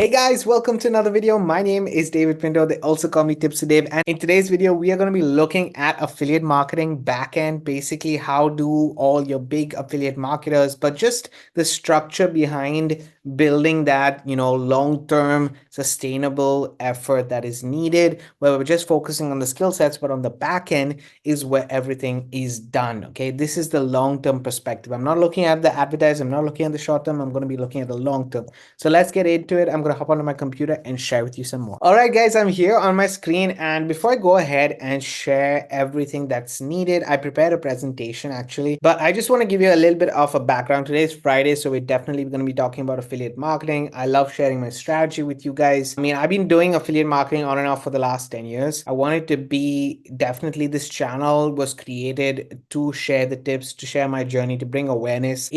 Hey guys, welcome to another video. My name is David Pinto. They also call me TipsWithDav. And in today's video, we are going to be looking at affiliate marketing backend, basically how do all your big affiliate marketers, but just the structure behind building that, long-term sustainable effort that is needed, where we're just focusing on the skill sets, but on the back end is where everything is done. Okay, this is the long-term perspective. I'm not looking at the advertise, I'm not looking at the short term, I'm going to be looking at the long term. So let's get into it. I'm going to hop onto my computer and share with you some more. All right, guys, I'm here on my screen. And before I go ahead and share everything that's needed, I prepared a presentation actually, but I just want to give you a little bit of a background. Today is Friday, so we're definitely going to be talking about affiliate marketing. I love sharing my strategy with you guys. I mean, I've been doing affiliate marketing on and off for the last 10 years. I wanted to be definitely, this channel was created to share the tips, to share my journey, to bring awareness.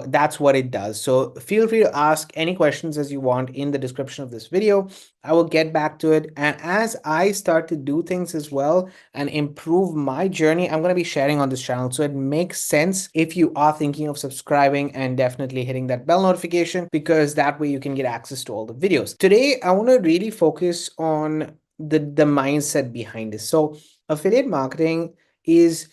That's what it does. So feel free to ask any questions as you want in the description of this video. I will get back to it. And as I start to do things as well and improve my journey, I'm going to be sharing on this channel. So it makes sense if you are thinking of subscribing and definitely hitting that bell notification, because that way you can get access to all the videos. Today, I want to really focus on the mindset behind this. So affiliate marketing is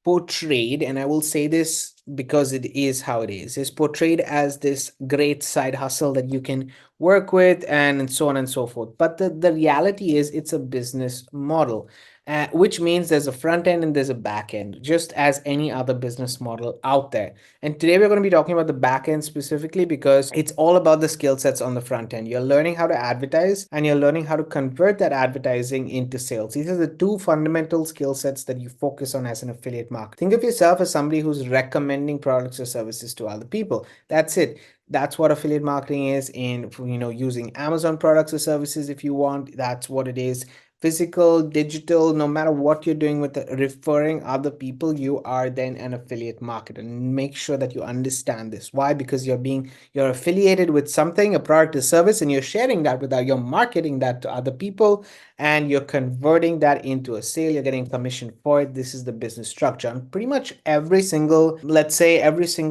portrayed, and I will say this because it is how it is portrayed as this great side hustle that you can work with and so on and so forth. But the reality is it's a business model, which means there's a front end and there's a back end, just as any other business model out there. And today we're going to be talking about the back end specifically because it's all about the skill sets on the front end. You're learning how to advertise and you're learning how to convert that advertising into sales. These are the two fundamental skill sets that you focus on as an affiliate marketer. Think of yourself as somebody who's recommending products or services to other people. That's it. That's what affiliate marketing is in, using Amazon products or services if you want. That's what it is. Physical, digital, no matter what you're doing with referring other people, you are then an affiliate marketer. And make sure that you understand this. Why? Because you're affiliated with something, a product or service, and you're sharing that with you're marketing that to other people, and you're converting that into a sale. You're getting commission for it. This is the business structure. And pretty much every single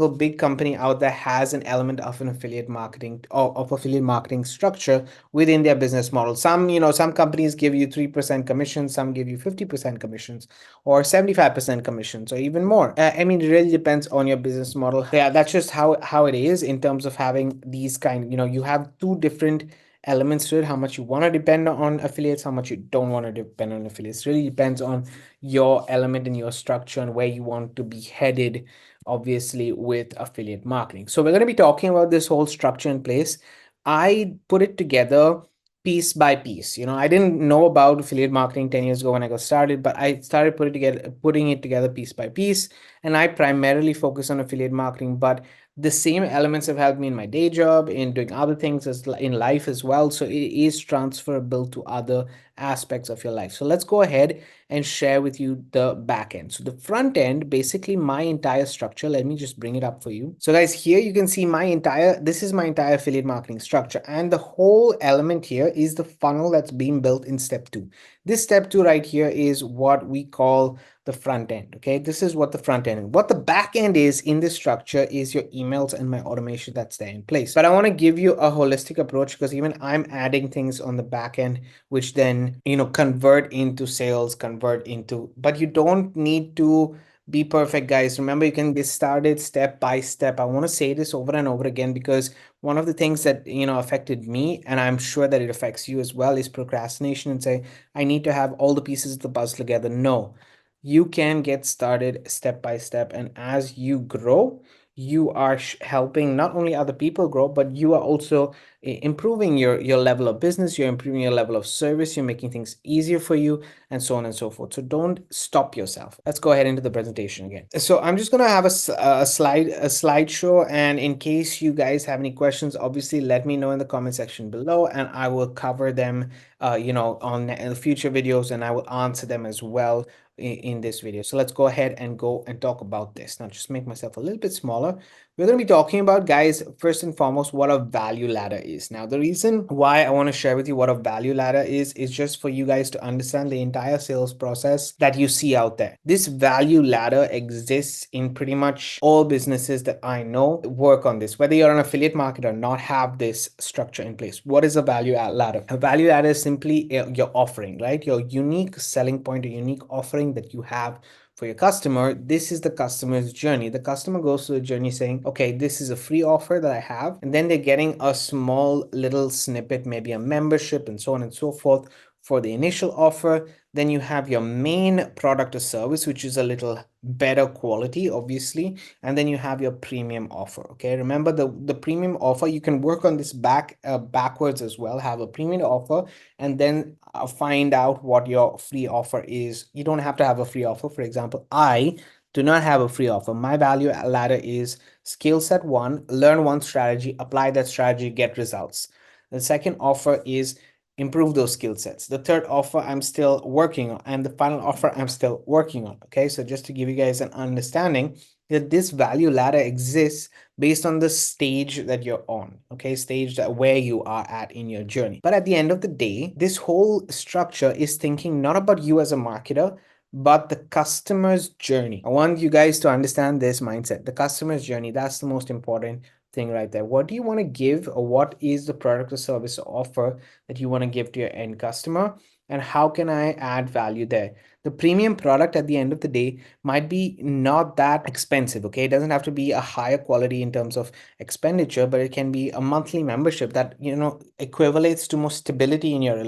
big company out there has an element of an affiliate marketing or of affiliate marketing structure within their business model. Some companies give you 3% commissions, some give you 50% commissions, or 75% commissions, or even more. I mean, it really depends on your business model. Yeah, that's just how it is in terms of having these you have two different elements to it: how much you want to depend on affiliates, how much you don't want to depend on affiliates. It really depends on your element and your structure and where you want to be headed, obviously, with affiliate marketing. So we're going to be talking about this whole structure in place. I put it together piece by piece. I didn't know about affiliate marketing 10 years ago when I got started, but I started putting it together piece by piece. And I primarily focus on affiliate marketing, but the same elements have helped me in my day job, in doing other things as in life as well. So it is transferable to other aspects of your life. So let's go ahead and share with you the back end. So the front end, basically my entire structure. Let me just bring it up for you. So guys, here you can see this is my entire affiliate marketing structure. And the whole element here is the funnel that's being built in step 2. This step 2 right here is what we call the front end. Okay, this is what the front end is. What the back end is in this structure is your emails and my automation that's there in place. But I want to give you a holistic approach, because even I'm adding things on the back end which then convert into sales, but you don't need to be perfect, guys. Remember, you can get started step by step. I want to say this over and over again, because one of the things that affected me, and I'm sure that it affects you as well, is procrastination and say, I need to have all the pieces of the puzzle together. No, you can get started step by step, and as you grow, you are helping not only other people grow, but you are also improving your level of business, you're improving your level of service, you're making things easier for you, and so on and so forth. So don't stop yourself. Let's go ahead into the presentation again. So I'm just going to have a slideshow, and in case you guys have any questions, obviously let me know in the comment section below, and I will cover them on future videos, and I will answer them as well in this video. So let's go ahead and go and talk about this. Now, just make myself a little bit smaller. We're going to be talking about, guys, first and foremost, what a value ladder is. Now, the reason why I want to share with you what a value ladder is just for you guys to understand the entire sales process that you see out there. This value ladder exists in pretty much all businesses that I know work on this. Whether you're an affiliate marketer or not, have this structure in place. What is a value ladder? A value ladder is simply your offering, right? Your unique selling point, a unique offering that you have for your customer. This is the customer's journey. The customer goes through the journey saying, okay, this is a free offer that I have, and then they're getting a small little snippet, maybe a membership and so on and so forth for the initial offer. Then you have your main product or service, which is a little better quality, obviously, and then you have your premium offer. Okay, remember the premium offer, you can work on this backwards as well. Have a premium offer and then find out what your free offer is. You don't have to have a free offer. For example, I do not have a free offer. My value ladder is skill set 1, learn one strategy, apply that strategy, get results. The second offer is improve those skill sets. The third offer I'm still working on, and the final offer I'm still working on. Okay, so just to give you guys an understanding that this value ladder exists based on the stage that you're on. Okay, stage that where you are at in your journey. But at the end of the day, this whole structure is thinking not about you as a marketer, but the customer's journey. I want you guys to understand this mindset. The customer's journey, that's the most important thing right there. What do you want to give, or what is the product or service or offer that you want to give to your end customer, and how can I add value there? The premium product at the end of the day might be not that expensive. Okay, it doesn't have to be a higher quality in terms of expenditure, but it can be a monthly membership that, you know, equivalates to more stability in your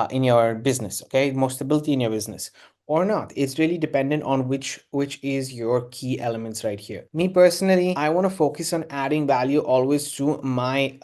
in your business. Okay, more stability in your business or not. It's really dependent on which is your key elements right here. Me personally, I want to focus on adding value always to my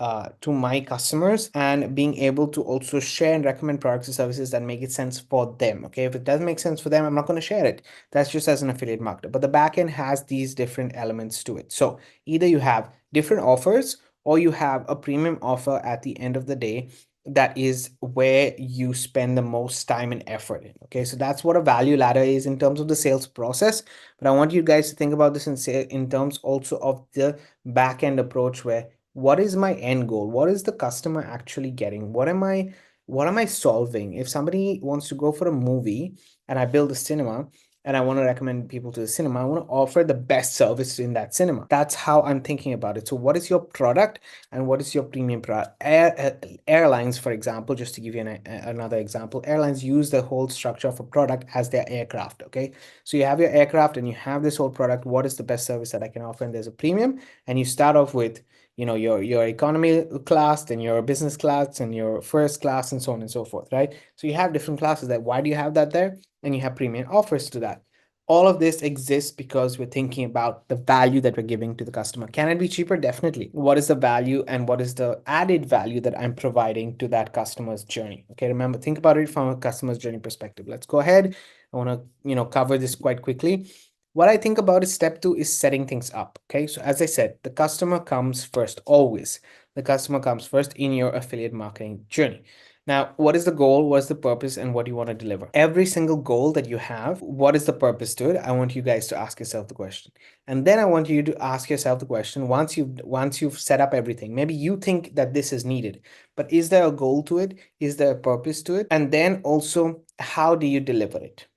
customers, and being able to also share and recommend products and services that make it sense for them. Okay, if it doesn't make sense for them, I'm not going to share it. That's just as an affiliate marketer. But the backend has these different elements to it. So either you have different offers, or you have a premium offer at the end of the day that is where you spend the most time and effort in. Okay, so that's what a value ladder is in terms of the sales process. But I want you guys to think about this in terms also of the back end approach, where what is my end goal? What is the customer actually getting? What am I solving? If somebody wants to go for a movie and I build a cinema, and I want to recommend people to the cinema, I want to offer the best service in that cinema. That's how I'm thinking about it. So what is your product and what is your premium product? Airlines, for example, just to give you another example, airlines use the whole structure of a product as their aircraft. Okay, so you have your aircraft and you have this whole product. What is the best service that I can offer? And there's a premium, and you start off with, you know, your economy class, then your business class, and your first class, and so on and so forth, right? So you have different classes. That why do you have that there? And you have premium offers to that. All of this exists because we're thinking about the value that we're giving to the customer. Can it be cheaper? Definitely. What is the value and what is the added value that I'm providing to that customer's journey? Okay, remember, think about it from a customer's journey perspective. Let's go ahead. I want to, you know, cover this quite quickly. What I think about is step 2 is setting things up. Okay, so as I said, the customer comes first, always. The customer comes first in your affiliate marketing journey. Now, what is the goal? What is the purpose? And what do you want to deliver? Every single goal that you have, what is the purpose to it? I want you guys to ask yourself the question. And then I want you to ask yourself the question, once you've set up everything, maybe you think that this is needed, but is there a goal to it? Is there a purpose to it? And then also, how do you deliver it?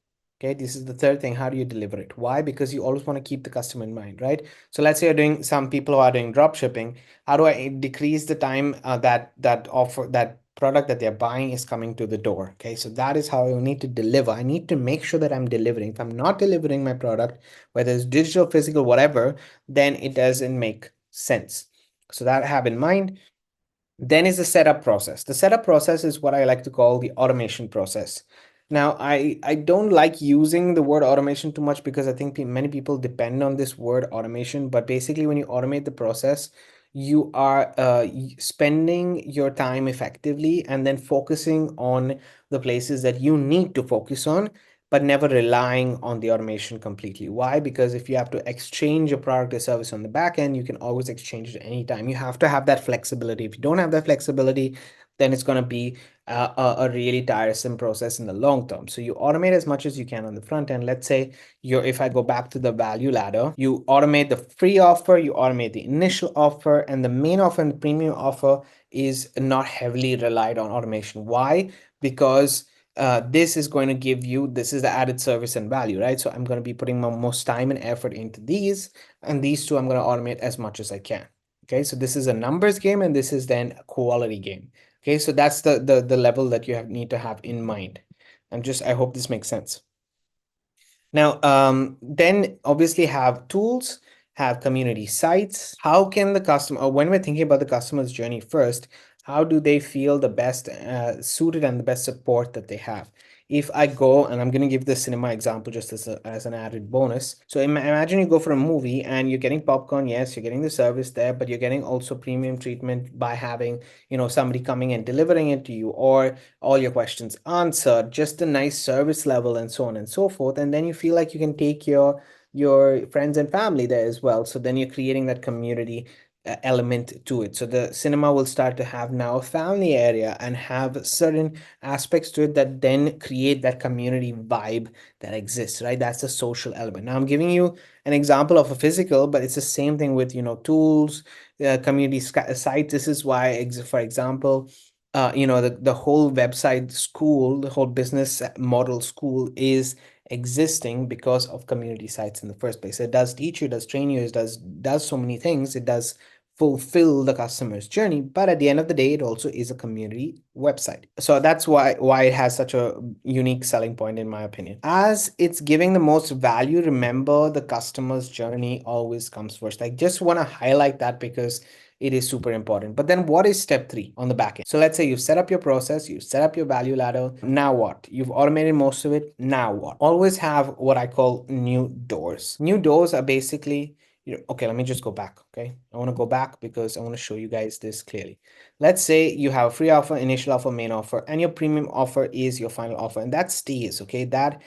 Okay, this is the third thing. How do you deliver it? Why? Because you always want to keep the customer in mind, right? So let's say you're doing, some people who are doing drop shipping. How do I decrease the time that product that they're buying is coming to the door? Okay, so that is how I need to deliver. I need to make sure that I'm delivering. If I'm not delivering my product, whether it's digital, physical, whatever, then it doesn't make sense. So that I have in mind. Then is the setup process. The setup process is what I like to call the automation process. Now, I don't like using the word automation too much because I think many people depend on this word automation. But basically, when you automate the process, you are spending your time effectively and then focusing on the places that you need to focus on, but never relying on the automation completely. Why? Because if you have to exchange a product or service on the back end, you can always exchange it anytime. You have to have that flexibility. If you don't have that flexibility, then it's going to be a really tiresome process in the long term. So you automate as much as you can on the front end. Let's say if I go back to the value ladder, you automate the free offer, you automate the initial offer, and the main offer and the premium offer is not heavily relied on automation. Why? Because this is going to give you, this is the added service and value, right? So I'm going to be putting my most time and effort into these, and these two I'm going to automate as much as I can. Okay, so this is a numbers game, and this is then a quality game. Okay, so that's the level that you need to have in mind. I hope this makes sense. Now, then obviously have tools, have community sites. How can the customer, or when we're thinking about the customer's journey first, how do they feel the best suited and the best support that they have? If I go, and I'm going to give the cinema example just as an added bonus. So imagine you go for a movie and you're getting popcorn. Yes, you're getting the service there, but you're getting also premium treatment by having, somebody coming and delivering it to you, or all your questions answered, just a nice service level, and so on and so forth. And then you feel like you can take your friends and family there as well. So then you're creating that community element to it. So the cinema will start to have now a family area and have certain aspects to it that then create that community vibe that exists, right? That's the social element. Now I'm giving you an example of a physical, but it's the same thing with, tools, community sites. This is why, for example, the whole website school, the whole business model school is existing because of community sites in the first place. It does teach you, does train you, it does so many things. It does fulfill the customer's journey, but at the end of the day, it also is a community website. So that's why it has such a unique selling point, in my opinion. As it's giving the most value, remember the customer's journey always comes first. I just want to highlight that because it is super important. But then what is step 3 on the back end? So let's say you've set up your process, you've set up your value ladder. Now what? You've automated most of it. Now what? Always have what I call new doors. New doors are basically, okay, let me just go back. Okay, I want to go back because I want to show you guys this clearly. Let's say you have a free offer, initial offer, main offer, and your premium offer is your final offer, and that stays. Okay, that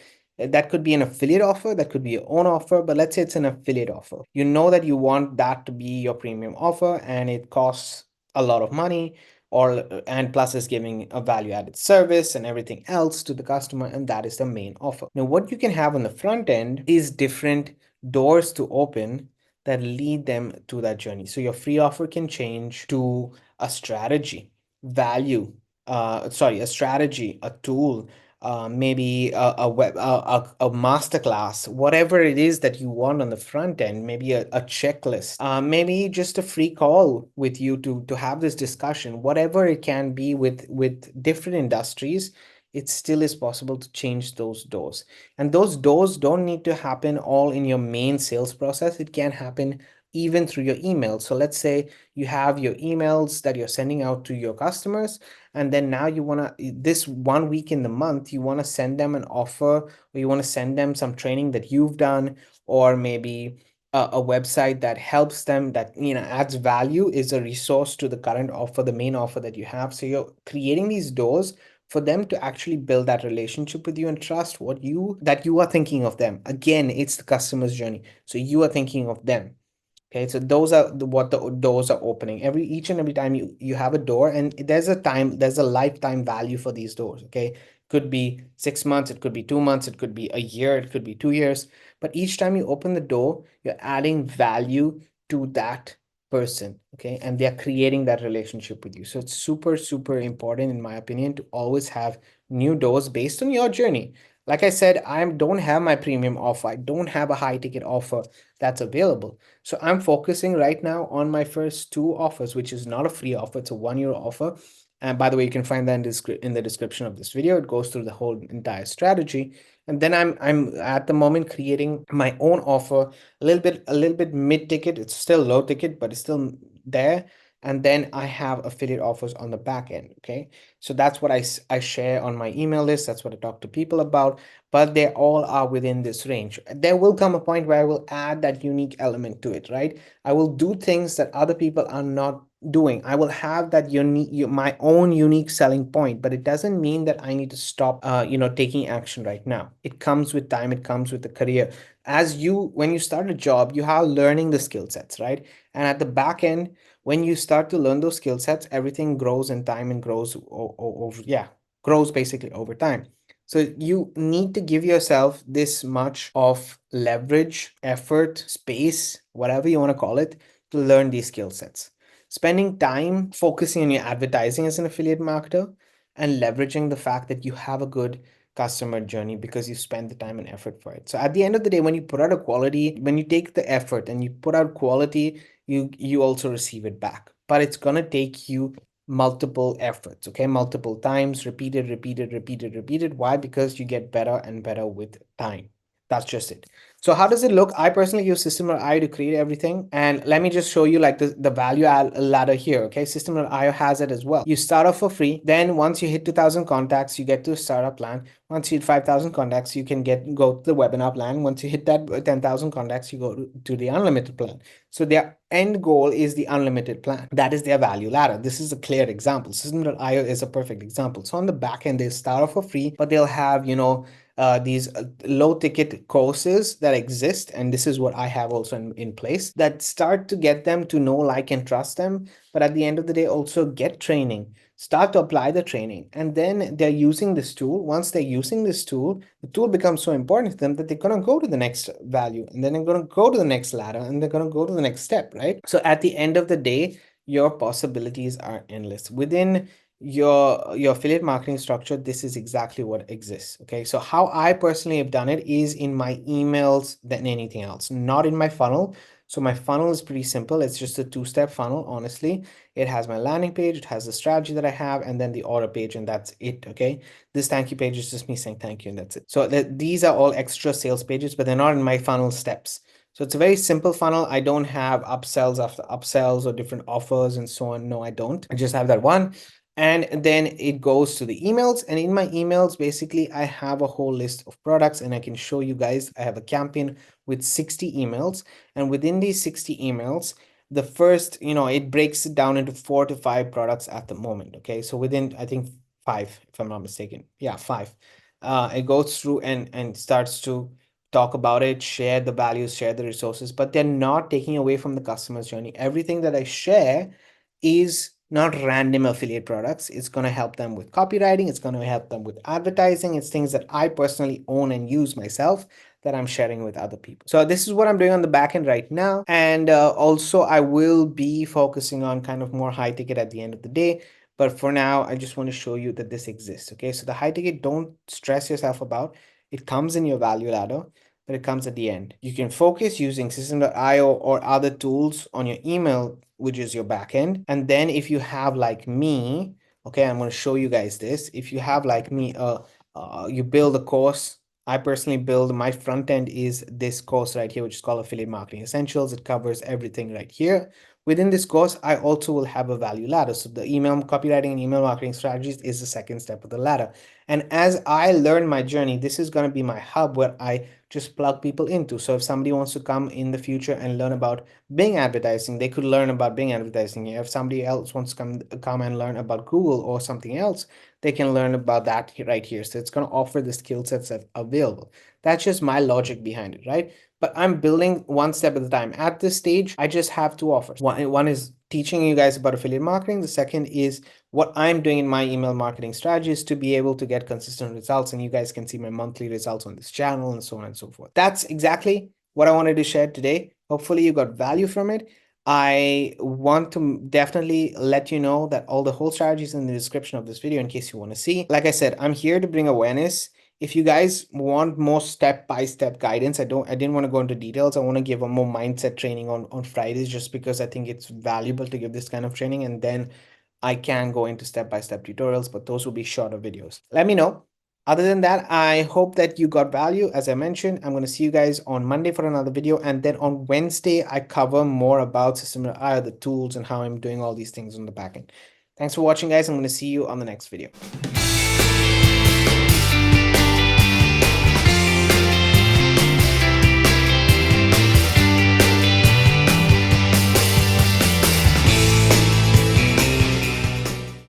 could be an affiliate offer, that could be your own offer, but let's say it's an affiliate offer. You know that you want that to be your premium offer and it costs a lot of money, and plus is giving a value added service and everything else to the customer, and that is the main offer. Now what you can have on the front end is different doors to open that lead them to that journey. So your free offer can change to a strategy, a strategy, a tool, maybe a masterclass, whatever it is that you want on the front end, maybe a checklist, maybe just a free call with you to have this discussion, whatever it can be with different industries. It still is possible to change those doors. And those doors don't need to happen all in your main sales process. It can happen even through your emails. So let's say you have your emails that you're sending out to your customers, and then now you want to, this 1 week in the month, you want to send them an offer, or you want to send them some training that you've done, or maybe a website that helps them, that adds value, is a resource to the current offer, the main offer that you have. So you're creating these doors for them to actually build that relationship with you and trust that you are thinking of them. Again, it's the customer's journey, so you are thinking of them. Okay, so those are what the doors are opening. Each and every time you have a door, and there's a lifetime value for these doors. Okay, could be 6 months, it could be 2 months, it could be a year, it could be 2 years. But each time you open the door, you're adding value to that person. Okay, and they're creating that relationship with you. So it's super, super important, in my opinion, to always have new doors based on your journey. Like I said, I don't have my premium offer. I don't have a high ticket offer that's available. So I'm focusing right now on my first two offers, which is not a free offer. It's a 1 year offer. And by the way, you can find that in the description of this video. It goes through the whole entire strategy. And then I'm at the moment creating my own offer, a little bit mid ticket. It's still low ticket, but it's still there. And then I have affiliate offers on the back end. Okay, so that's what I share on my email list. That's what I talk to people about, but they all are within this range. There will come a point where I will add that unique element to it, right? I will do things that other people are not doing. I will have that my own unique selling point, but it doesn't mean that I need to stop, taking action right now. It comes with time. It comes with the career. When you start a job, you have learning the skill sets, right? And at the back end, When you start to learn those skill sets, everything grows in time and grows over, yeah, grows basically over time. So you need to give yourself this much of leverage, effort, space, whatever you want to call it, to learn these skill sets. Spending time focusing on your advertising as an affiliate marketer and leveraging the fact that you have a good customer journey because you spend the time and effort for it. So at the end of the day, when you put out a quality, when you take the effort and you put out quality, you also receive it back. But it's gonna take you multiple efforts, okay? Multiple times, repeated. Why? Because you get better and better with time. That's just it. So how does it look? I personally use System.io to create everything. And let me just show you like the value ladder here. Okay. System.io has it as well. You start off for free. Then once you hit 2,000 contacts, you get to a startup plan. Once you hit 5,000 contacts, you can go to the webinar plan. Once you hit that 10,000 contacts, you go to the unlimited plan. So their end goal is the unlimited plan. That is their value ladder. This is a clear example. System.io is a perfect example. So on the back end, they start off for free, but they'll have, these low ticket courses that exist, and this is what I have also in place, that start to get them to know, like, and trust them, but at the end of the day also get training, start to apply the training, and then they're using this tool. Once they're using this tool, the tool becomes so important to them that they're going to go to the next value, and then they're going to go to the next ladder, and they're going to go to the next step, right? So at the end of the day, your possibilities are endless within your affiliate marketing structure. This is exactly what exists. Okay, so how I personally have done it is in my emails than anything else, not in my funnel. So my funnel is pretty simple. It's just a two-step funnel. Honestly, it has my landing page, it has the strategy that I have, and then the order page, and that's it. Okay, this thank you page is just me saying thank you, and that's it. So these are all extra sales pages, but they're not in my funnel steps. So it's a very simple funnel. I don't have upsells after upsells or different offers and so on. No, I don't. I just have that one. And then it goes to the emails, and in my emails, basically I have a whole list of products, and I can show you guys. I have a campaign with 60 emails, and within these 60 emails, the first, it breaks it down into 4 to 5 products at the moment. Okay, so within, I think, 5, if I'm not mistaken. Yeah, 5. It goes through and starts to talk about it, share the values, share the resources, but they're not taking away from the customer's journey. Everything that I share is not random affiliate products. It's going to help them with copywriting. It's going to help them with advertising. It's things that I personally own and use myself that I'm sharing with other people. So this is what I'm doing on the back end right now. And also I will be focusing on kind of more high ticket at the end of the day. But for now, I just want to show you that this exists. Okay, so the high ticket, don't stress yourself about. It comes in your value ladder, but it comes at the end. You can focus using System.io or other tools on your email, which is your backend. And then if you have like me, okay, I'm going to show you guys this. If you have like me, you build a course. I personally build, my front end is this course right here, which is called Affiliate Marketing Essentials. It covers everything right here. Within this course, I also will have a value ladder. So the email copywriting and email marketing strategies is the second step of the ladder. And as I learn my journey, this is going to be my hub where I just plug people into. So if somebody wants to come in the future and learn about Bing advertising, they could learn about Bing advertising. If somebody else wants to come and learn about Google or something else, they can learn about that right here. So it's going to offer the skill sets that are available. That's just my logic behind it, right? But I'm building one step at a time. At this stage, I just have two offers. One is teaching you guys about affiliate marketing. The second is what I'm doing in my email marketing strategies to be able to get consistent results. And you guys can see my monthly results on this channel and so on and so forth. That's exactly what I wanted to share today. Hopefully you got value from it. I want to definitely let you know that all the whole strategies in the description of this video in case you want to see. Like I said, I'm here to bring awareness. If you guys want more step-by-step guidance, I didn't want to go into details. I want to give a more mindset training on Fridays just because I think it's valuable to give this kind of training, and then I can go into step-by-step tutorials, but those will be shorter videos. Let me know. Other than that, I hope that you got value. As I mentioned, I'm going to see you guys on Monday for another video. And then on Wednesday, I cover more about System.io, the tools, and how I'm doing all these things on the backend. Thanks for watching, guys. I'm going to see you on the next video.